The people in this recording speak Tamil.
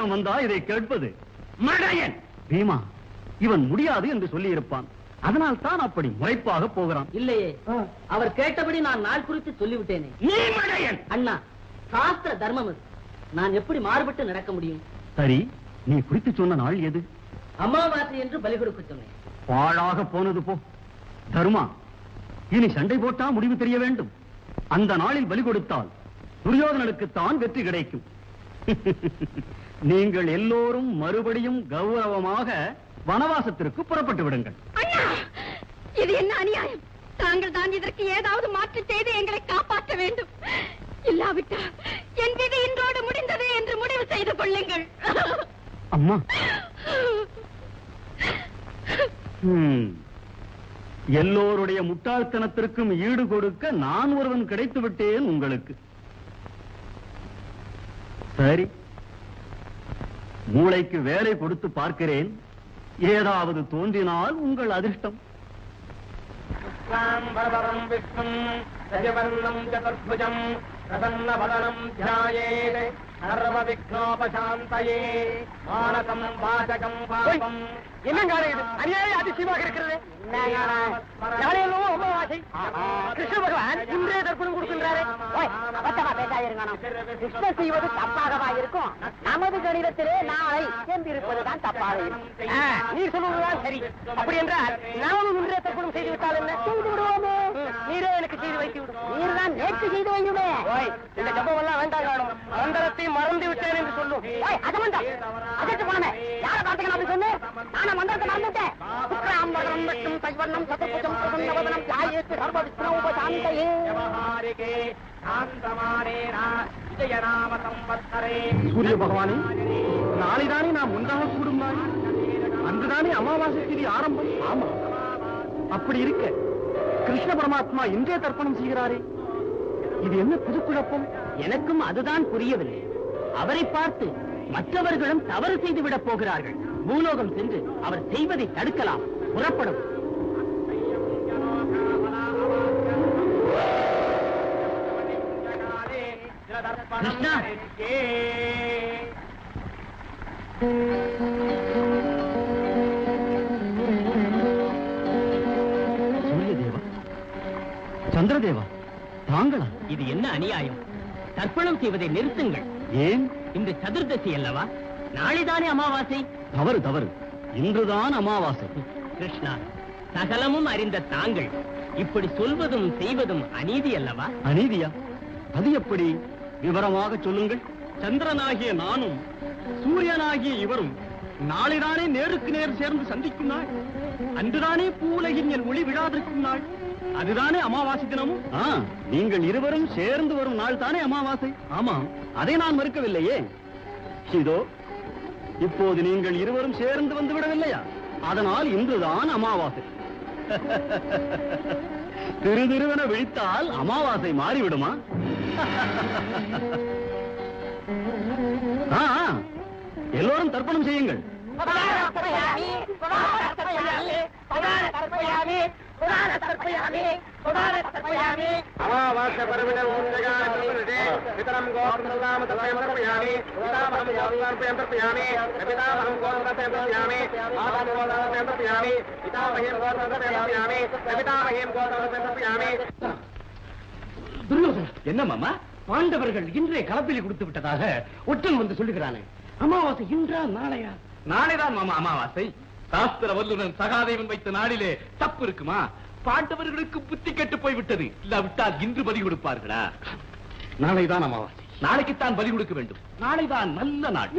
வந்தா இதை கேட்பது மடையன் பீமா. இவன் முடியாது என்று சொல்லி இருப்பான். அதனால் தான் அப்படி முறைப்பாக போகிறான். இல்லையே, அவர் கேட்டபடி நான் நாள் குறித்து சொல்லிவிட்டேனே. நீ மடையன். அண்ணா, சாஸ்திர தர்மம் அது. நான் எப்படி மாறுபட்டு நடக்க முடியும்? சரி, நீ குறித்து சொன்ன நாள் எது? அமாவாசை என்று பலி கொடுக்க சொன்னேன். பாழாக போனது போ. தர்மா, இனி சண்டை போட்டா முடிவு தெரிய வேண்டும். அந்த நாளில் பலி கொடுத்தால் துரியோதனனுக்குத்தான் வெற்றி கிடைக்கும். நீங்கள் எல்லோரும் மறுபடியும் கௌரவமாக வனவாசத்திற்கு புறப்பட்டு விடுங்கள். அண்ணா, இது என்ன அநியாயம்? தாங்கள் தான் இதற்கு ஏதாவது மாற்று செய்து எங்களை காப்பாற்ற வேண்டும். இல்லாவிட்டால் என் விதி இன்றோடு முடிந்தது என்று முடிவு செய்து கொள்ளுங்கள். அம்மா, எல்லோருடைய முட்டாள்தனத்திற்கும் ஈடு கொடுக்க நான் ஒருவன் கிடைத்து விட்டேன் உங்களுக்கு. சரி, மூளைக்கு வேலை கொடுத்து பார்க்கிறேன். ஏதாவது தோன்றினால் உங்கள் அதிர்ஷ்டம். விஷ்ணும் ரஜவர்ணம் சதுர்புஜம் பிரசன்னவதனம் த்யாயேத் சர்வ விக்னோபசாந்தயே மானசம் வாசகம் பாபம். என்னங்க இது அநியாயம் அதிசயமாக இருக்கிறது. கிருஷ்ண பகவான் இன்றே தர்ப்பணம் கொடுக்கின்றாரே. கிருஷ்ணர் செய்வது தப்பாகவா இருக்கும்? நமது கணிதத்திலே நாளை என்றிருப்பதுதான் தப்பாக இருக்கும். நீர் சொல்லுவதுதான் சரி. அப்படி என்றால் நாமும் இன்றே தர்ப்பணம் செய்து விட்டால் என்ன? செய்து விடுவோமே. நீரே எனக்கு செய்து வைத்து விடும். நீர் தான் நேற்று செய்து வையுமே. இந்த ஜபம் எல்லாம் வேண்டாம். காணும் மந்திரத்தை மறந்து விட்டேன் என்று சொல்லும். அது வேண்டாம். அதற்கு போனே யாரை பார்த்துக்க அப்படி சொன்னேன்? நானும் மந்திரத்தை மறந்துட்டேன். சுக்ராம்பரம் விஷ்ணும் சைவர்ணம் சதுர்புஜம் பிரசன்னவதனம் த்யாயேத் சர்வ விக்னோபசாந்தயே. சூரிய பகவானே, நாளைதானே நாம் ஒன்றாக கூடும் நாள். அன்றுதானே அமாவாசை திதி ஆரம்பம். ஆமா, அப்படி இருக்க கிருஷ்ண பரமாத்மா இன்றே தர்ப்பணம் செய்கிறாரே, இது என்ன புது குழப்பம்? எனக்கும் அதுதான் புரியவில்லை. அவரை பார்த்து மற்றவர்களும் தவறு செய்து விடப் போகிறார்கள். பூலோகம் சென்று அவர் செய்வதை தடுக்கலாம். புறப்படும். கிருஷ்ணா, சூரியதேவா, சந்திரதேவா, தாங்களா? இது என்ன அநியாயம்? தர்ப்பணம் செய்வதை நிறுத்துங்கள். ஏன்? இந்த சதுர்தசி அல்லவா? நாளைதானே அமாவாசை. தவறு தவறு, இன்றுதான் அமாவாசை. கிருஷ்ணா, சகலமும் அறிந்த தாங்கள் இப்படி சொல்வதும் செய்வதும் அநீதி அல்லவா? அநீதியா? அது எப்படி? விவரமாக சொல்லுங்கள். சந்திரனாகிய நானும் சூரியனாகிய இவரும் நாளைதானே நேருக்கு நேர் சேர்ந்து சந்திக்கும் நாள். அன்றுதானே பூவுலகின் என் ஒளி விழாதிருக்கும் நாள். அதுதானே அமாவாசை தினமும். நீங்கள் இருவரும் சேர்ந்து வரும் நாள் தானே அமாவாசை. ஆமாம், அதை நான் மறுக்கவில்லையே. இதோ இப்போது நீங்கள் இருவரும் சேர்ந்து வந்து விடவில்லையா? அதனால் இன்றுதான் அமாவாசை. திருதிருவென விழித்தால் அமாவாசை மாறிவிடுமா? எல்லோரும் தர்ப்பணம் செய்யுங்கள். அமாவாசை பரவிடம் பிதரம் கோபம் தர்ப்பயாமி பிதாமகம் கோபம் தர்ப்பயாமி பிதாமகம் கோபம் தர்ப்பயாமி மாதம் கோபம் தர்ப்பயாமி பிதாமகம் கோபம் தர்ப்பயாமி பிதாமகம் கோபம் தர்ப்பயாமி. துரியோதனா, என்ன மாமா? பாண்டவர்கள் இன்றே கலப்பிலி கொடுத்து விட்டதாக ஒற்றன் வந்து சொல்லுகிறானே. அமாவாசை இன்றா நாளையா? நாளைதான் மாமா அமாவாசை. சாஸ்திர வல்லுநன் சகாதேவன் வைத்த நாளிலே தப்பு இருக்குமா? பாண்டவர்களுக்கு புத்தி கெட்டு போய்விட்டது. இல்லாவிட்டால் இன்று பலி கொடுப்பார்களா? நாளைதான் அமாவாசை. நாளைக்குத்தான் பலி கொடுக்க வேண்டும். நாளைதான் நல்ல நாள்.